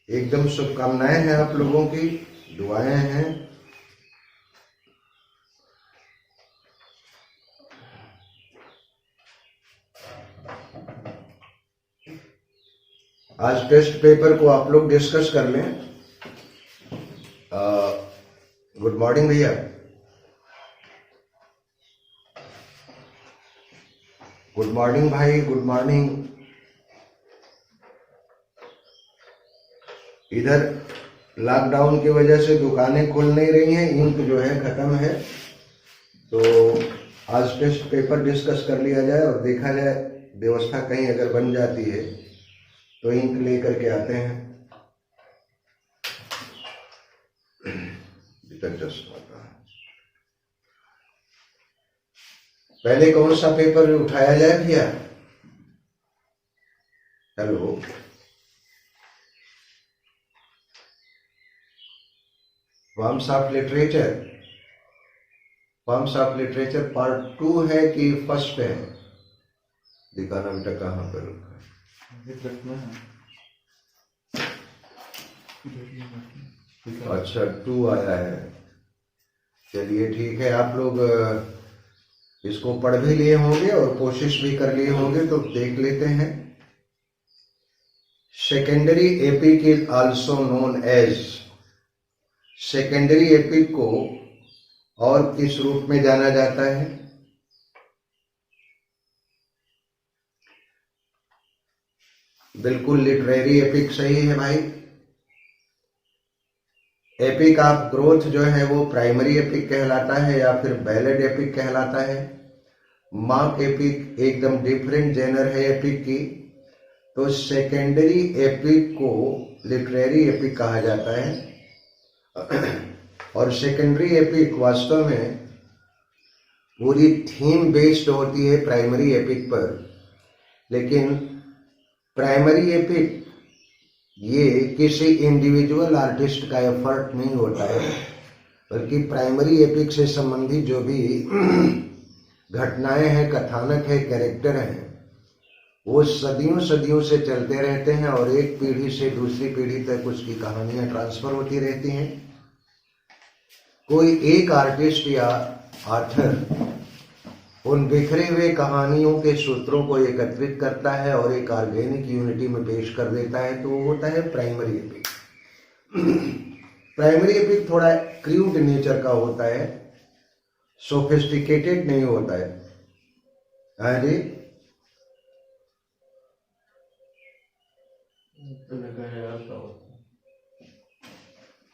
एकदम शुभकामनाएं हैं आप लोगों की, दुआएं हैं। आज टेस्ट पेपर को आप लोग डिस्कस कर लें। गुड मॉर्निंग भैया। गुड मॉर्निंग भाई, गुड मॉर्निंग। इधर लॉकडाउन की वजह से दुकानें खुल नहीं रही हैं, इंक जो है खत्म है, तो आज टेस्ट पेपर डिस्कस कर लिया जाए और देखा जाए व्यवस्था कहीं अगर बन जाती है तो इंक लेकर के आते हैं। पहले कौन सा पेपर उठाया जाए भैया? Hello, forms of literature. Forms of literature part 2 है कि फर्स्ट है? दिखाना बेटा कहाँ पर रखा है। अच्छा 2 आया है, चलिए ठीक है। आप लोग इसको पढ़ भी लिए होंगे और कोशिश भी कर लिए होंगे, तो देख लेते हैं। Secondary epic is also known as. Secondary epic को और किस रूप में जाना जाता है? बिल्कुल लिटरेरी एपिक सही है भाई। एपिक ऑफ ग्रोथ जो है वो प्राइमरी एपिक कहलाता है या फिर बैलेड एपिक कहलाता है। मार्क एपिक एकदम डिफरेंट जेनर है एपिक की, तो सेकेंडरी एपिक को लिटरेरी एपिक कहा जाता है। और सेकेंडरी एपिक वास्तव में पूरी थीम बेस्ड होती है प्राइमरी एपिक पर, लेकिन प्राइमरी एपिक ये किसी इंडिविजुअल आर्टिस्ट का एफर्ट नहीं होता है, बल्कि प्राइमरी एपिक से संबंधित जो भी घटनाएं हैं, कथानक है, कैरेक्टर हैं, वो सदियों सदियों से चलते रहते हैं और एक पीढ़ी से दूसरी पीढ़ी तक उसकी कहानियां ट्रांसफर होती रहती हैं। कोई एक आर्टिस्ट या ऑथर उन बिखरे हुए कहानियों के सूत्रों को एकत्रित करता है और एक ऑर्गेनिक यूनिटी में पेश कर देता है, तो वो होता है प्राइमरी एपिक। प्राइमरी एपिक थोड़ा क्रूड नेचर का होता है, सोफिस्टिकेटेड नहीं होता है। अरे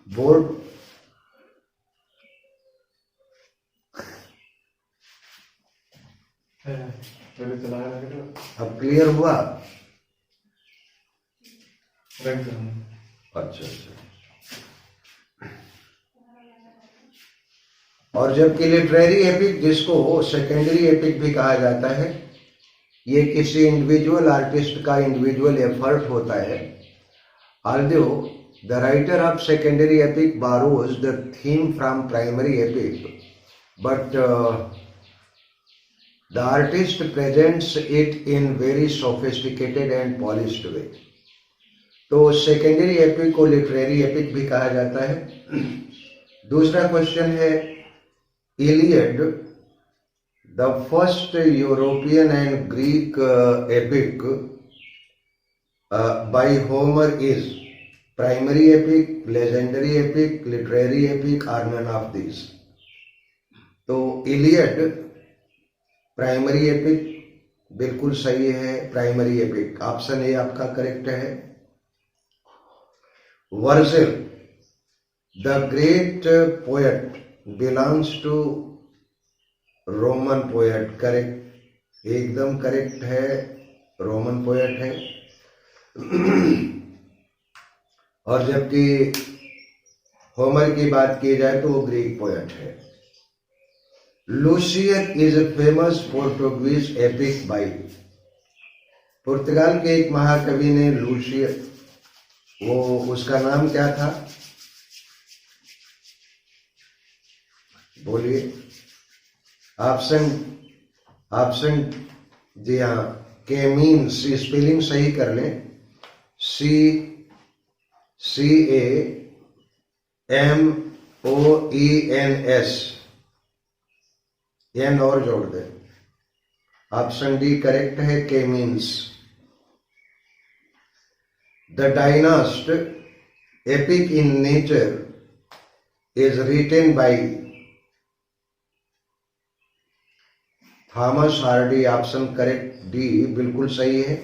बोर्ड अब क्लियर हुआ? अच्छा। और जबकि लिटरेरी एपिक, जिसको सेकेंडरी एपिक भी कहा जाता है, ये किसी इंडिविजुअल आर्टिस्ट का इंडिविजुअल एफर्ट होता है। Although the writer of secondary epic borrows the theme from primary epic, but the artist presents it in very sophisticated and polished way. तो सेकेंडरी एपिक को लिटरेरी एपिक भी कहा जाता है। दूसरा क्वेश्चन है, Iliad, the first European and Greek epic by Homer is primary epic, legendary epic, literary epic और none of this? तो इलियड प्राइमरी एपिक बिल्कुल सही है, प्राइमरी एपिक, ऑप्शन ए आपका करेक्ट है। Virgil, the great poet, belongs to Roman poet, correct, एकदम correct है, Roman poet है। और जबकि होमर की बात की जाए तो वो ग्रीक पोएट है। Lusiads is a famous Portuguese epic by, पुर्तगाल के एक महाकवि ने लूसियन, वो उसका नाम क्या था? बोलिए। ऑप्शन जी हाँ, के मीन, सी स्पेलिंग सही कर लें, CAMOENS, एन और जोड़ दे। ऑप्शन डी करेक्ट है, के means. The Dynasts epic in nature is written by Thomas Hardy. Option correct D बिल्कुल सही है।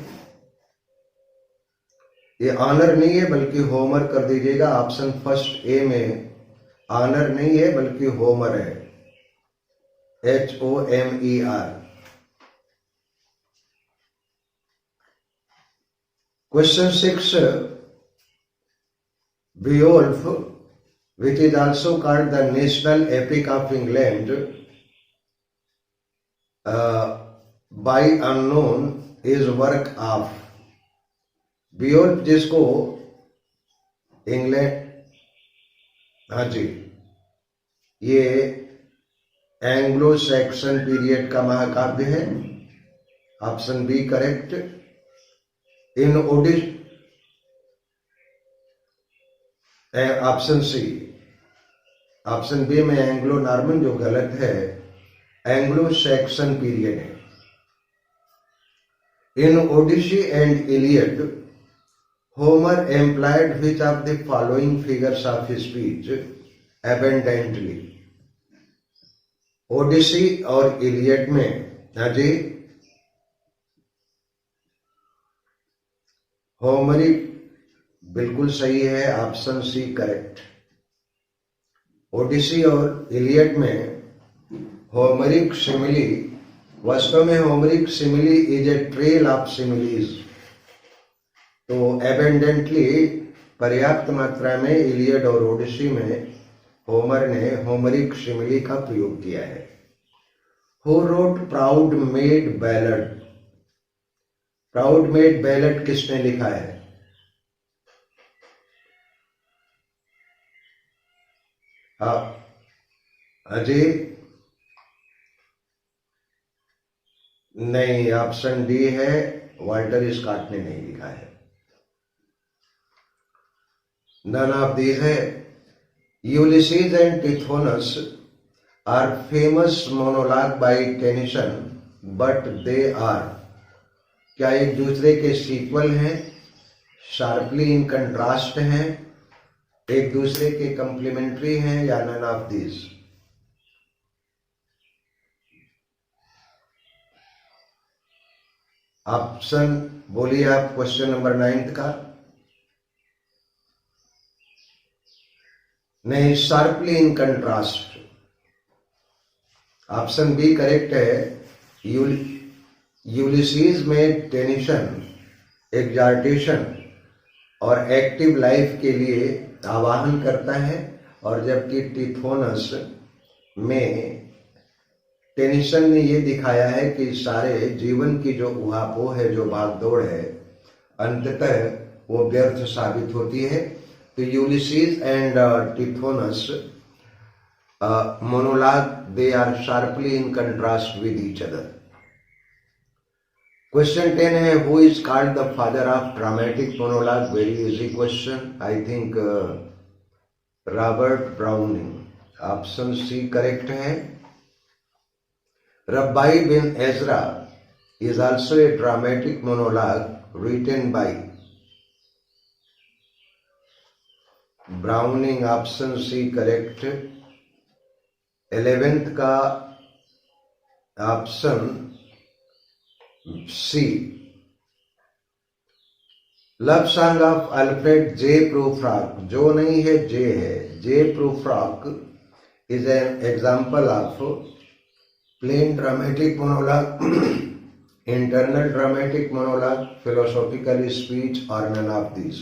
ये ऑनर नहीं है बल्कि होमर कर दीजिएगा। ऑप्शन फर्स्ट ए में ऑनर नहीं है बल्कि होमर है, HOMER। Question 6, Beowulf which is also called the national epic of England by unknown is work of। Beowulf जिसको इंग्लैंड, हाँ जी, ये एंग्लो सैक्सन पीरियड का महाकाव्य है। Option B correct. In Odyssey, option C, option B में Anglo Norman जो गलत है, एंग्लो सैक्सन पीरियड है। In Odyssey and Iliad Homer employed which of the following figures of speech abundantly? Odyssey और Iliad में, हाँ जी, होमरिक बिल्कुल सही है, ऑप्शन सी करेक्ट। ओडिसी और इलियड में होमरिक सिमिली, वास्तव में Homeric simile is a trail of similes. तो एबेंडेंटली, पर्याप्त मात्रा में इलियड और ओडिसी में होमर ने होमरिक सिमिली का प्रयोग किया है। Who wrote proud made ballad? Proud made ballad किसने लिखा है? अजय, नहीं, ऑप्शन डी है, वाल्टर स्कॉट ने नहीं लिखा है। None of these है। Ulysses and Tithonus are famous monologue by Tennyson, but they are, क्या एक दूसरे के सीक्वल हैं, शार्पली इन कंट्रास्ट हैं, एक दूसरे के कंप्लीमेंट्री हैं, या none of these? ऑप्शन बोलिए आप क्वेश्चन नंबर 9 का। नहीं, sharply in contrast. Option B correct है। यूलिसीज में टेनिसन एग्जार्टेशन और एक्टिव लाइफ के लिए आवाहन करता है, और जबकि टिथोनस में टेनिसन ने ये दिखाया है कि सारे जीवन की जो उहापोह है, जो भागदौड़ है, अंततः वो व्यर्थ साबित होती है। तो Ulysses and Tithonus monologue, they are sharply in contrast with each other. Question 10 है, who is called the father of dramatic monologue? Very easy question, I think Robert Browning. Option C correct है। Rabbi Ben Ezra is also a dramatic monologue written by Browning. Option C correct. 11th का option C. Love song of Alfred J Prufrock, जो नहीं है J है, J Prufrock is an example of plain dramatic monologue, internal dramatic monologue, philosophical speech और none of this.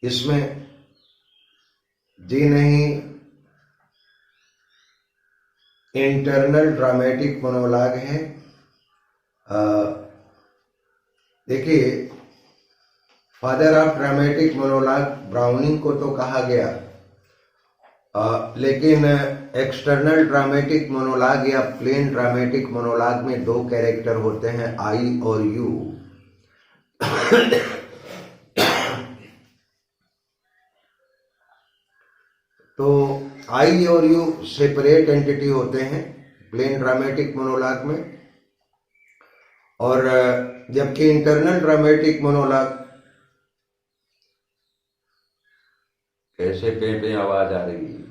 इसमें जी नहीं, internal dramatic monologue है। देखिए, father of dramatic monologue Browning को तो कहा गया, लेकिन एक्सटर्नल ड्रामेटिक मोनोलॉग या प्लेन ड्रामेटिक मोनोलॉग में दो कैरेक्टर होते हैं, आई और यू। तो आई और यू सेपरेट एंटिटी होते हैं प्लेन ड्रामेटिक मोनोलॉग में, और जबकि इंटरनल ड्रामेटिक मोनोलॉग, कैसे पे आवाज आ रही है?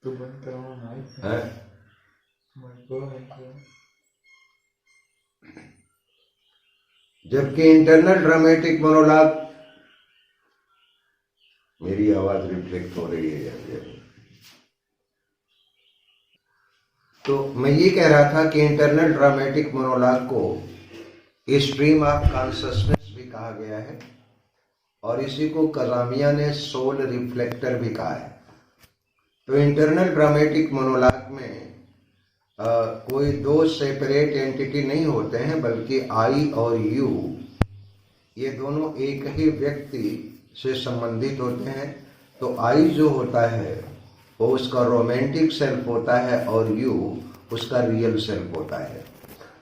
तो बंद कराओ माइक है? जबकि इंटरनल ड्रामेटिक मोनोलॉग, मेरी आवाज रिफ्लेक्ट हो रही है यार। तो मैं ये कह रहा था कि इंटरनल ड्रामेटिक मोनोलॉग को स्ट्रीम ऑफ कॉन्शसनेस भी कहा गया है, और इसी को कजामिया ने सोल रिफ्लेक्टर भी कहा है। तो इंटरनल ड्रामेटिक मोनोलॉग में कोई दो सेपरेट एंटिटी नहीं होते हैं, बल्कि आई और यू ये दोनों एक ही व्यक्ति से संबंधित होते हैं। तो आई जो होता है वो उसका रोमांटिक सेल्फ होता है, और यू उसका रियल सेल्फ होता है।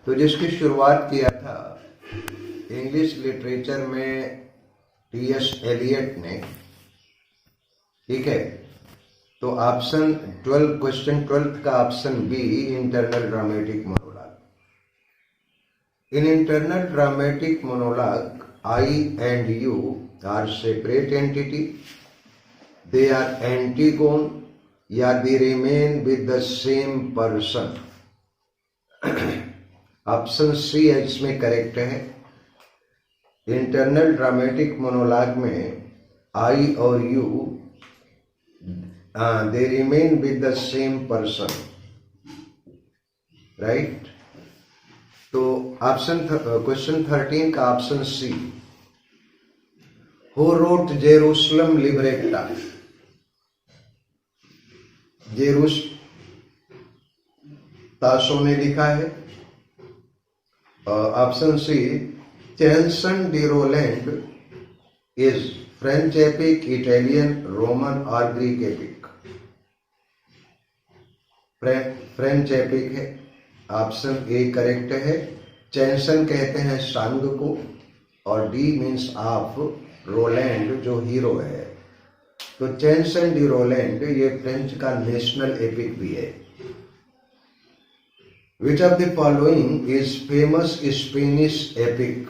तो जिसकी शुरुआत किया था इंग्लिश लिटरेचर में टी.एस. एलियट ने, ठीक है। तो ऑप्शन 12, क्वेश्चन 12 का option B, internal dramatic monologue. In internal dramatic monologue I and you are separate entity, they are Antigone, या they remain with the same person. Option C इसमें correct है। इंटरनल ड्रामेटिक मोनोलॉग में I और you they remain with the same person, right. तो option question 13 का option C, who wrote Jerusalem Liberata. Tasso ने लिखा है। Option C, chanson de Roland is French epic, Italian, Roman और Greek epic. French epic है, option A correct है। Chanson कहते हैं सांग को, और डी मीन्स ऑफ, रोलैंड जो हीरो है। तो चैंसन डी रोलैंड ये फ्रेंच का नेशनल एपिक भी है। Which of the following is famous Spanish epic?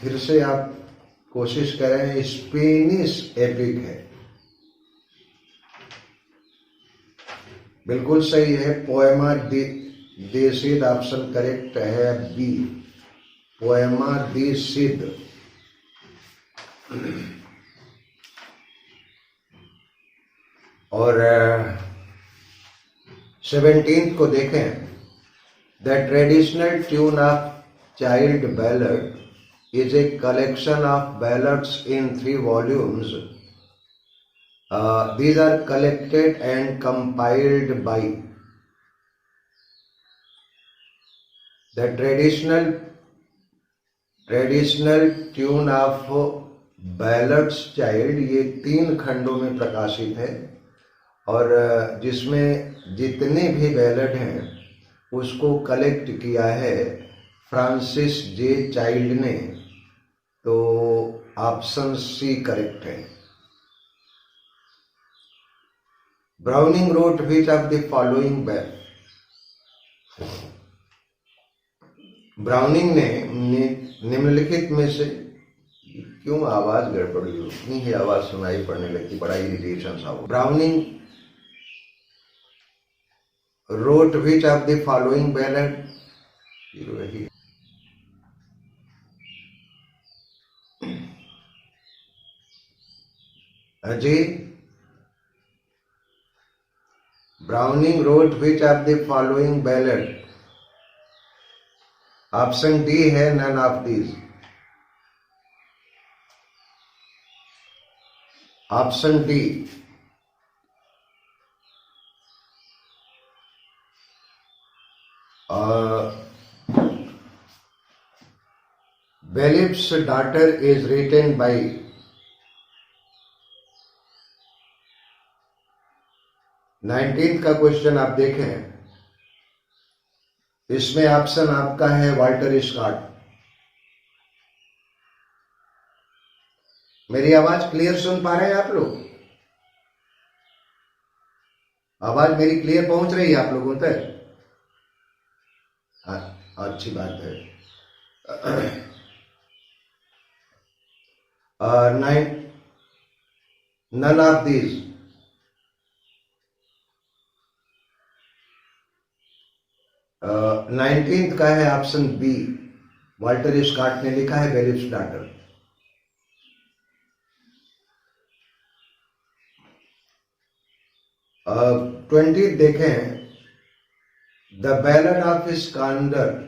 फिर से आप कोशिश करें, स्पेनिश एपिक है। बिल्कुल सही है, पोएमा दे सिद, ऑप्शन करेक्ट है बी, पोएमा दे सिद। और 17 को देखें, the traditional tune of child ballad is a collection of ballads in 3 volumes. These are collected and compiled by the traditional tune of ballads child, ये 3 खंडों में प्रकाशित है, और जिसमें जितने भी बैलड हैं उसको कलेक्ट किया है फ्रांसिस जे चाइल्ड ने। तो ऑप्शन सी करेक्ट है। Browning wrote which of the following Browning ने निम्नलिखित में से, क्यों आवाज गड़बड़ी हो, इतनी ही आवाज सुनाई पड़ने लगी, बड़ा इरिटेशन सा हो। Browning wrote which of the following ballad, वही अजय। Browning wrote which of the following ballad? Option D है none of these. Option D, Belip's daughter is written by nineteenth का क्वेश्चन आप देखें, इसमें ऑप्शन आपका है वाल्टर स्कॉट, मेरी आवाज क्लियर सुन पा रहे हैं आप लोग? आवाज मेरी क्लियर पहुंच रही है आप लोगों तक? हाँ, अच्छी बात है। none of these. 19th का है ऑप्शन बी, वाल्टर स्कॉट ने लिखा है बेलिफ्स डाटर। अब 20 देखें, the ballad of Iskander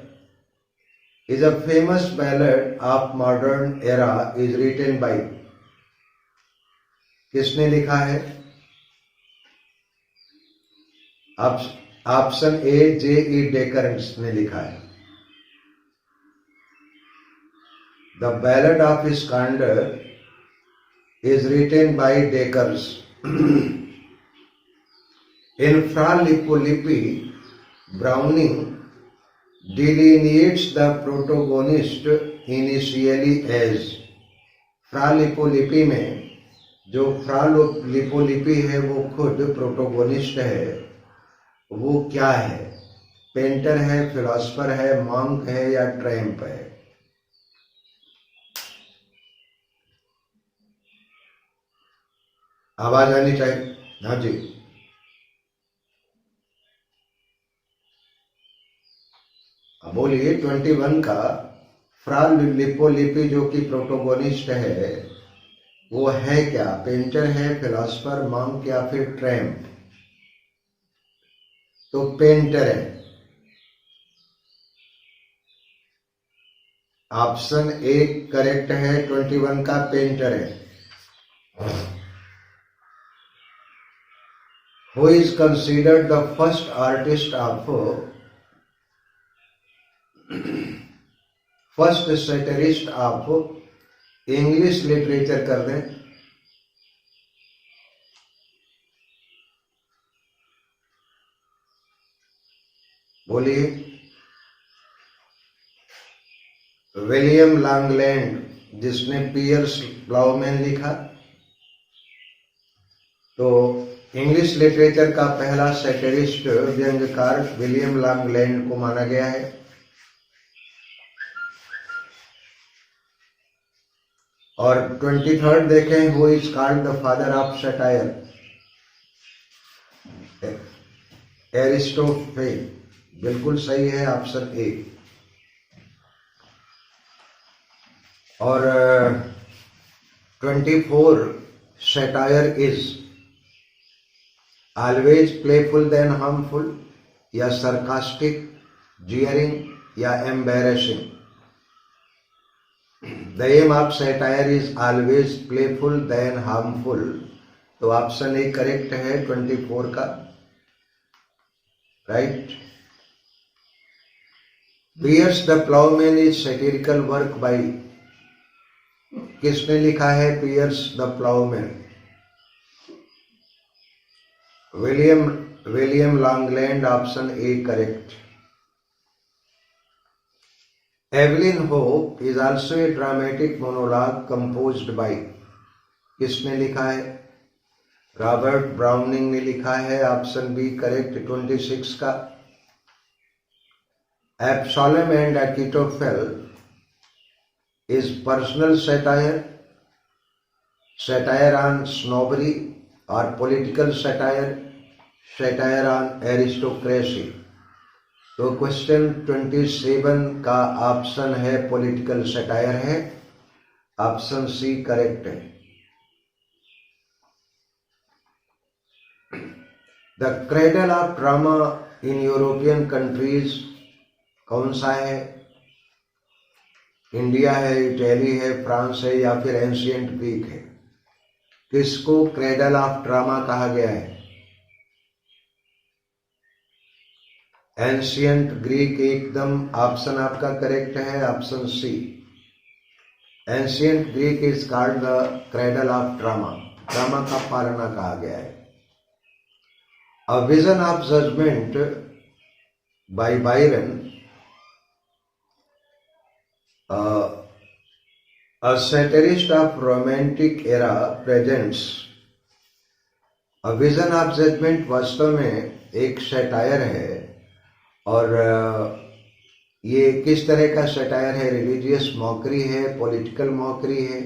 is a famous ballad of modern era is written by, किसने लिखा है? ऑप्शन ए J.E. डेकर्स ने लिखा है। The ballad of Iskander is written by डेकर्स। In Fra Lippo Browning delineates the protagonist initially as, फ्रा लिपोलिपि में जो फ्रा लिपोलिपि है वो खुद प्रोटोगोनिस्ट है, वो क्या है? पेंटर है, फिलोसफर है, मॉन्क है या ट्रैम्प है? आवाज आनी चाहिए। हाँ जी, बोलिए। 21 का फ्रा लिपोलिपि जो कि प्रोटोगोनिस्ट है वो है क्या? पेंटर है, फिलोसफर, मॉन्क या फिर ट्रैम्प? तो पेंटर है। ऑप्शन ए करेक्ट है, 21 का पेंटर है। Who is considered the first artist of, first satirist of English literature कर दें। बोलिए। विलियम लॉन्गलैंड, जिसने पियर्स प्लाउमैन लिखा। तो इंग्लिश लिटरेचर का पहला सेटरिस्ट व्यंग्यकार विलियम लॉन्गलैंड को माना गया है। और 23rd देखें, who is called the father of satire? Aristophanes. बिल्कुल सही है, ऑप्शन ए। और 24 satire is always playful than harmful, या सरकास्टिक, जियरिंग या embarrassing? The aim of satire is always playful than harmful। तो ऑप्शन ए करेक्ट है 24 का, right. Piers the Ploughman is satirical work by, किसने लिखा है Piers the Ploughman? William Langland, option A correct. Evelyn Hope is also a dramatic monologue composed by, किसने लिखा है? Robert browning ने लिखा है, ऑप्शन बी करेक्ट 26 का। Absalom and Achitophel is personal satire, satire on snobbery और political satire, satire on aristocracy? तो question 27 का ऑप्शन है पॉलिटिकल सैटायर है, ऑप्शन सी करेक्ट है। The cradle of drama in European countries कौन सा है? इंडिया है, इटली है, फ्रांस है या फिर एंशिएंट ग्रीक है? किसको क्रेडल ऑफ ड्रामा कहा गया है? एंशियंट ग्रीक एकदम ऑप्शन आपका करेक्ट है, option C. Ancient Greek is called the cradle of drama, drama का पालना कहा गया है। A vision of judgement by Byron, A satirist of romantic era presents A vision of judgment वास्तव में एक सैटायर है और ये किस तरह का सैटायर है? रिलीजियस मॉकरी है, पॉलिटिकल मॉकरी है,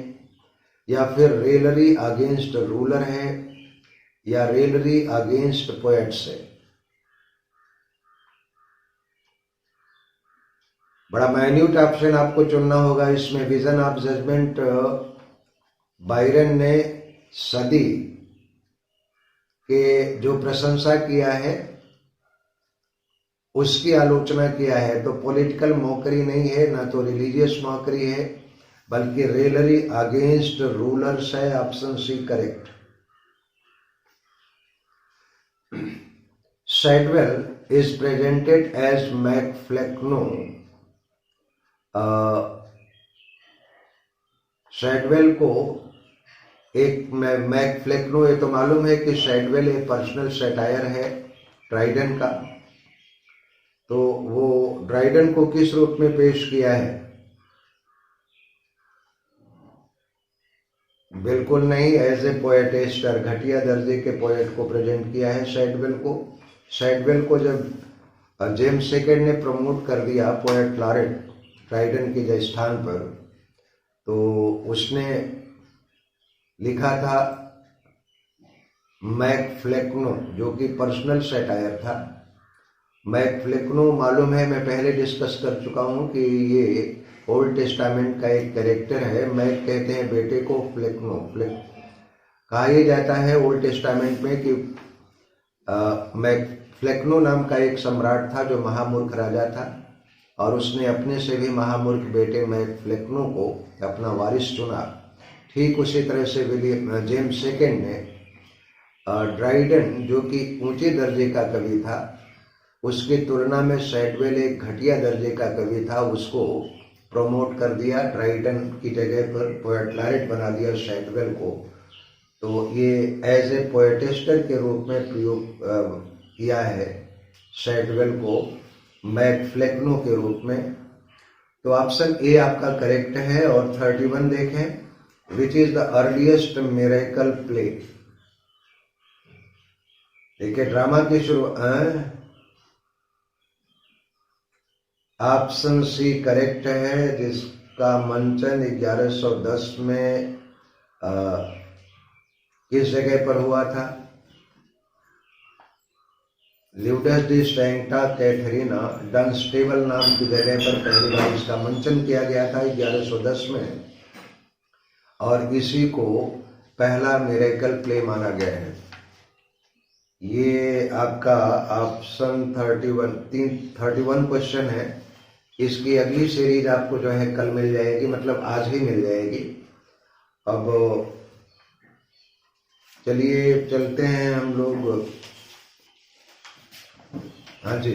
या फिर रेलरी अगेंस्ट रूलर है, या रेलरी अगेंस्ट पोएट्स है। बड़ा माइन्यूट ऑप्शन आपको चुनना होगा इसमें। विजन ऑफ जजमेंट बायरन ने सदी के जो प्रशंसा किया है उसकी आलोचना किया है, तो पॉलिटिकल मॉकरी नहीं है, ना तो रिलीजियस मॉकरी है, बल्कि रेलरी अगेंस्ट रूलर्स है। Option C correct. Shadwell is presented as MacFlecknoe. Shadwell को एक मैकफ्लेक्नो, ये तो मालूम है कि सैडवेल एक पर्सनल सैटायर है ड्राइडन का, तो वो ड्राइडन को किस रूप में पेश किया है? बिल्कुल नहीं, एज ए पोएटेस्टर, घटिया दर्जे के पोएट को प्रेजेंट किया है सैडवेल को। सैडवेल को जब जेम्स सेकेंड ने प्रमोट कर दिया पोएट लॉरेट ड्राइडन के स्थान पर, तो उसने लिखा था मैकफ्लेक्नो, जो कि पर्सनल सैटायर था। मैकफ्लेक्नो मालूम है, मैं पहले डिस्कस कर चुका हूं कि ये ओल्ड टेस्टामेंट का एक कैरेक्टर है। मैक कहते हैं बेटे को, फ्लेक्नो कहा यह जाता है ओल्ड टेस्टामेंट में कि मैकफ्लेक्नो नाम का एक सम्राट था जो महामूर्ख राजा था, और उसने अपने से भी महामूर्ख बेटे मैकफ्लेक्नो को अपना वारिस चुना। ठीक उसी तरह से जेम्स सेकेंड ने ड्राइडन, जो कि ऊंचे दर्जे का कवि था, उसकी तुलना में सैडवेल एक घटिया दर्जे का कवि था, उसको प्रमोट कर दिया, ड्राइडन की जगह पर पोएट लॉरेट बना दिया सैडवेल को। तो ये एज ए पोएटेस्टर के रूप में प्रयोग किया है सैडवेल को मैकफ्लेक्नो के रूप में। तो ऑप्शन ए आपका करेक्ट है। और 31 देखें, which is the earliest miracle play. देखिए ड्रामा की शुरू, ऑप्शन सी करेक्ट है, जिसका मंचन 1110 में किस जगह पर हुआ था? ल्यूडस डी सैंटा कैथरीना डनस्टेबल नाम की जगह पर पहली बार इसका मंचन किया गया था 1110 में, और इसी को पहला मिरेकल प्ले माना गया है। ये आपका ऑप्शन 31 क्वेश्चन है। इसकी अगली सीरीज आपको जो है कल मिल जाएगी, मतलब आज ही मिल जाएगी। अब चलिए चलते हैं हम लोग। हाँ जी।